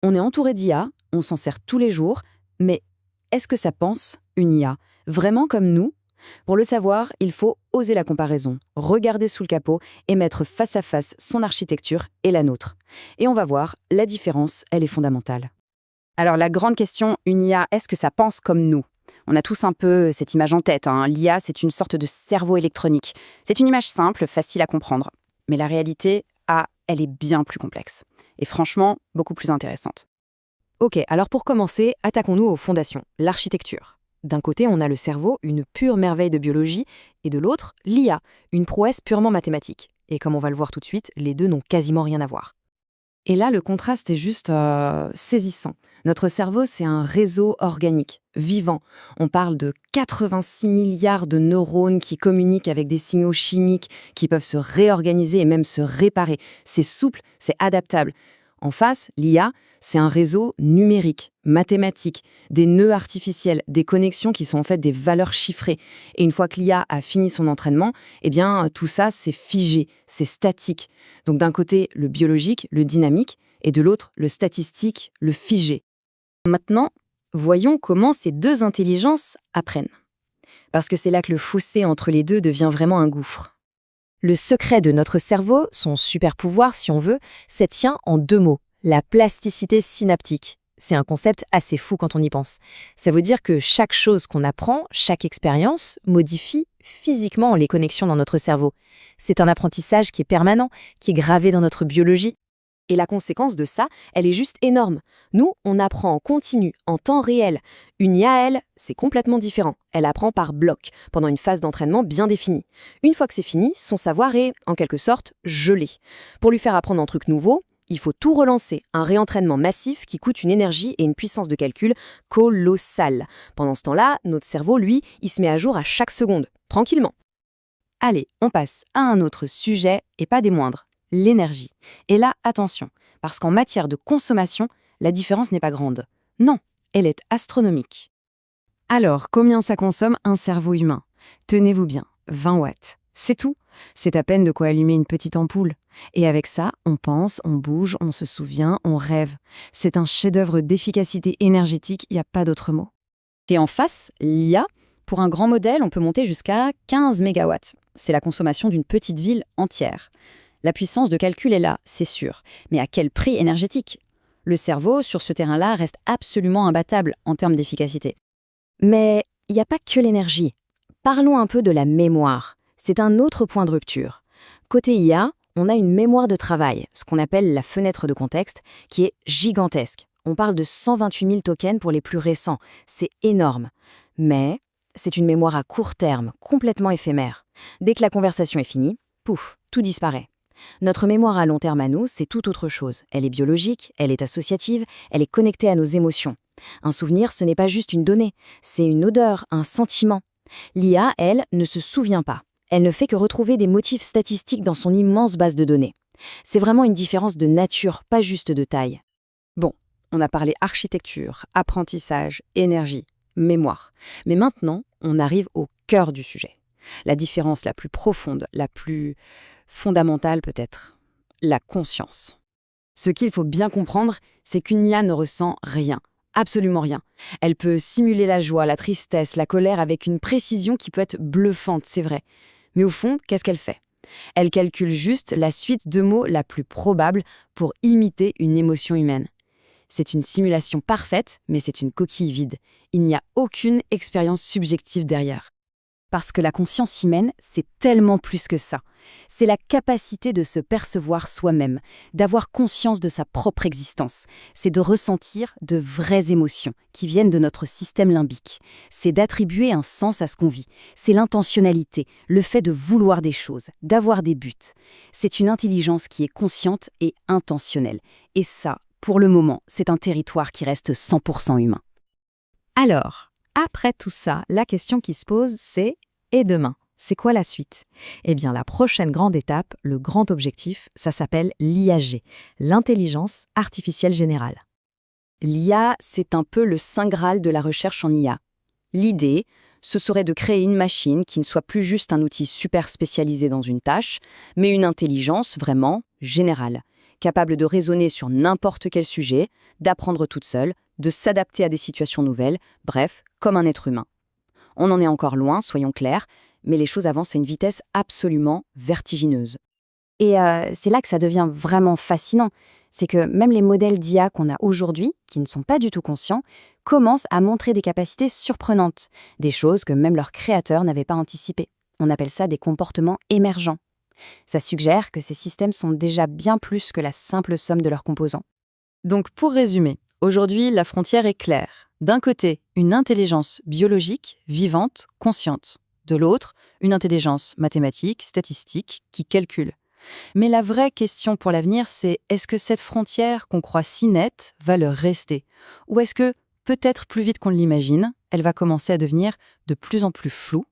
On est entouré d'IA, on s'en sert tous les jours, mais est-ce que ça pense, une IA, vraiment comme nous? Pour le savoir, il faut oser la comparaison, regarder sous le capot et mettre face à face son architecture et la nôtre. Et on va voir, la différence, elle est fondamentale. Alors la grande question, une IA, est-ce que ça pense comme nous? On a tous un peu cette image en tête, hein. L'IA, c'est une sorte de cerveau électronique. C'est une image simple, facile à comprendre. Mais la réalité, elle est bien plus complexe. Et franchement, beaucoup plus intéressante. Ok, alors pour commencer, attaquons-nous aux fondations, l'architecture. D'un côté, on a le cerveau, une pure merveille de biologie, et de l'autre, l'IA, une prouesse purement mathématique. Et comme on va le voir tout de suite, les deux n'ont quasiment rien à voir. Et là, le contraste est juste saisissant. Notre cerveau, c'est un réseau organique, vivant. On parle de 86 milliards de neurones qui communiquent avec des signaux chimiques, qui peuvent se réorganiser et même se réparer. C'est souple, c'est adaptable. En face, l'IA, c'est un réseau numérique, mathématique, des nœuds artificiels, des connexions qui sont en fait des valeurs chiffrées. Et une fois que l'IA a fini son entraînement, eh bien, tout ça, c'est figé, c'est statique. Donc d'un côté, le biologique, le dynamique, et de l'autre, le statistique, le figé. Maintenant, voyons comment ces deux intelligences apprennent. Parce que c'est là que le fossé entre les deux devient vraiment un gouffre. Le secret de notre cerveau, son super pouvoir si on veut, ça tient en deux mots, la plasticité synaptique. C'est un concept assez fou quand on y pense. Ça veut dire que chaque chose qu'on apprend, chaque expérience, modifie physiquement les connexions dans notre cerveau. C'est un apprentissage qui est permanent, qui est gravé dans notre biologie. Et la conséquence de ça, elle est juste énorme. Nous, on apprend en continu, en temps réel. Une IA, elle, c'est complètement différent. Elle apprend par bloc, pendant une phase d'entraînement bien définie. Une fois que c'est fini, son savoir est, en quelque sorte, gelé. Pour lui faire apprendre un truc nouveau, il faut tout relancer, un réentraînement massif qui coûte une énergie et une puissance de calcul colossale. Pendant ce temps-là, notre cerveau, lui, il se met à jour à chaque seconde, tranquillement. Allez, on passe à un autre sujet, et pas des moindres. L'énergie. Et là, attention, parce qu'en matière de consommation, la différence n'est pas grande. Non, elle est astronomique. Alors, combien ça consomme un cerveau humain? Tenez-vous bien, 20 watts. C'est tout. C'est à peine de quoi allumer une petite ampoule. Et avec ça, on pense, on bouge, on se souvient, on rêve. C'est un chef-d'œuvre d'efficacité énergétique, il n'y a pas d'autre mot. Et en face, l'IA, pour un grand modèle, on peut monter jusqu'à 15 mégawatts. C'est la consommation d'une petite ville entière. La puissance de calcul est là, c'est sûr. Mais à quel prix énergétique? Le cerveau, sur ce terrain-là, reste absolument imbattable en termes d'efficacité. Mais il n'y a pas que l'énergie. Parlons un peu de la mémoire. C'est un autre point de rupture. Côté IA, on a une mémoire de travail, ce qu'on appelle la fenêtre de contexte, qui est gigantesque. On parle de 128 000 tokens pour les plus récents. C'est énorme. Mais c'est une mémoire à court terme, complètement éphémère. Dès que la conversation est finie, pouf, tout disparaît. Notre mémoire à long terme à nous, c'est tout autre chose. Elle est biologique, elle est associative, elle est connectée à nos émotions. Un souvenir, ce n'est pas juste une donnée, c'est une odeur, un sentiment. L'IA, elle, ne se souvient pas. Elle ne fait que retrouver des motifs statistiques dans son immense base de données. C'est vraiment une différence de nature, pas juste de taille. Bon, on a parlé architecture, apprentissage, énergie, mémoire. Mais maintenant, on arrive au cœur du sujet. La différence la plus profonde, la plus fondamentale peut-être, la conscience. Ce qu'il faut bien comprendre, c'est qu'une IA ne ressent rien, absolument rien. Elle peut simuler la joie, la tristesse, la colère avec une précision qui peut être bluffante, c'est vrai. Mais au fond, qu'est-ce qu'elle fait? Elle calcule juste la suite de mots la plus probable pour imiter une émotion humaine. C'est une simulation parfaite, mais c'est une coquille vide. Il n'y a aucune expérience subjective derrière. Parce que la conscience humaine, c'est tellement plus que ça. C'est la capacité de se percevoir soi-même, d'avoir conscience de sa propre existence. C'est de ressentir de vraies émotions qui viennent de notre système limbique. C'est d'attribuer un sens à ce qu'on vit. C'est l'intentionnalité, le fait de vouloir des choses, d'avoir des buts. C'est une intelligence qui est consciente et intentionnelle. Et ça, pour le moment, c'est un territoire qui reste 100% humain. Alors, après tout ça, la question qui se pose, c'est « et demain ?» C'est quoi la suite? Eh bien, la prochaine grande étape, le grand objectif, ça s'appelle l'IAG, l'intelligence artificielle générale. L'IA, c'est un peu le saint graal de la recherche en IA. L'idée, ce serait de créer une machine qui ne soit plus juste un outil super spécialisé dans une tâche, mais une intelligence vraiment générale, capable de raisonner sur n'importe quel sujet, d'apprendre toute seule, de s'adapter à des situations nouvelles, bref, comme un être humain. On en est encore loin, soyons clairs, mais les choses avancent à une vitesse absolument vertigineuse. Et c'est là que ça devient vraiment fascinant. C'est que même les modèles d'IA qu'on a aujourd'hui, qui ne sont pas du tout conscients, commencent à montrer des capacités surprenantes, des choses que même leurs créateurs n'avaient pas anticipées. On appelle ça des comportements émergents. Ça suggère que ces systèmes sont déjà bien plus que la simple somme de leurs composants. Donc pour résumer, aujourd'hui la frontière est claire. D'un côté, une intelligence biologique, vivante, consciente. De l'autre, une intelligence mathématique, statistique, qui calcule. Mais la vraie question pour l'avenir, c'est est-ce que cette frontière qu'on croit si nette va leur rester? Ou est-ce que, peut-être plus vite qu'on l'imagine, elle va commencer à devenir de plus en plus floue